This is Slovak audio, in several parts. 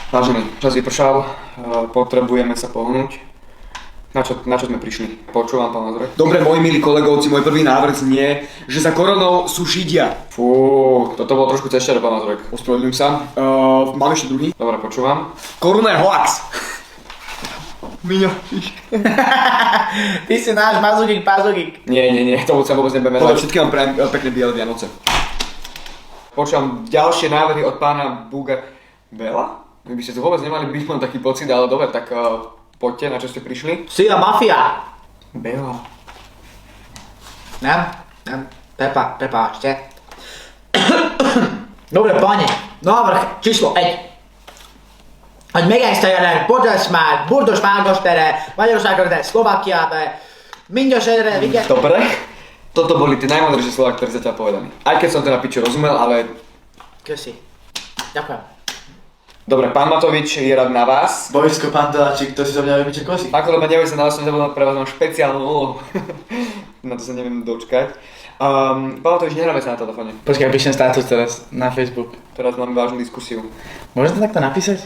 Vážený, čas vypršal, potrebujeme sa pohnúť. Na čo sme prišli? Počúvam, pán Mazurek. Dobre, moji milí kolegovci, môj prvý návrh znie, že za koronou sú Židia. Fú, toto bolo trošku cešťa, pán Mazurek. Ospravedlňujem sa. Mám ešte druhý. Dobre, počúvam. Korona je hoax. Miňo, Ty si náš Mazurek Pazurek. Nie, tomu sa vôbec nebudeme Podľa dať. všetkým vám prajem pekné biele Vianoce. Počúvam ďalšie návrhy od pána Buga. Bela? Vy by ste to vôbec nemali byť, mám taký pocit, ale dobre, tak poďte, na čo ste prišli. Sila mafia. Bela. Pepa, ešte. Dobre, páni, návrh číslo 1. Hogy megengedjenek Podesmár, Burdos Márgostere, Magyarországról, Szlovákiába, mindösszerre, vigyázz. Dobre. Toto boli tie najmodrejšie slova, ktoré zatiaľ povedali. Aj keď som teda piču rozumel, ale... Köszi. Ďakujem. Dobre, pán Matovič je rád na vás. Bojsko Panteláčik, to si so mňa vypiče kosy. Ako lebo neviem sa na som zabudol, pre vás mám špeciálnu úlohu. Na to sa neviem dočkať. Pán Matovič, nehráme sa na telefóne. Počkaj, píšem status teraz na Facebook. Teraz máme vážnu diskusiu. Môžem to takto napísať?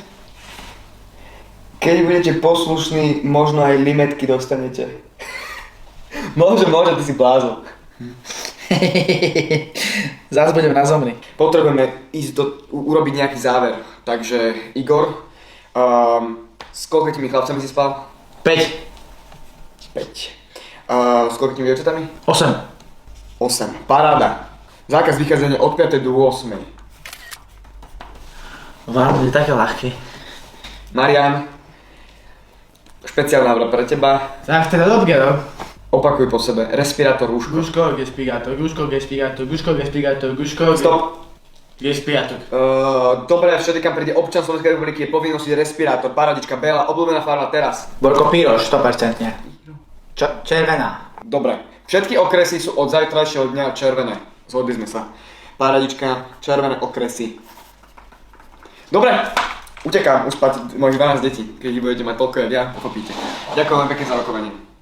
Keď budete poslušní, možno aj limetky dostanete. Môže, ty si blázon. Zás budem na zomri. Potrebujeme ísť urobiť nejaký záver. Takže Igor, s koľkými chlapcami si spal? 5. 5. S koľkými dievčatami? 8. 8. Paráda. Zákaz vychádzania od 5. do 8. Vám bude také ľahké. Marian, špeciálna obra pre teba. Tak teda dobre, no. Opakuj po sebe. Respirátor, rúško. Guško, respirátor, guško, respirátor, guško, respirátor, guško, Stop. respirátor. Dobre, všade kam príde občan Slovenskej republiky je povinný nosiť respirátor. Paradička, Bela, obľúbená farba teraz. Borko Piroš, 100%. Červená. Dobre. Všetky okresy sú od zajtrajšieho dňa červené. Zhodli sme sa. Paradička, červené okresy. Dobre. Utekám uspať mojich 12 detí. Keď ich budete mať toľko, ja pochopíte. Ďakujem vám pekne za rokovanie.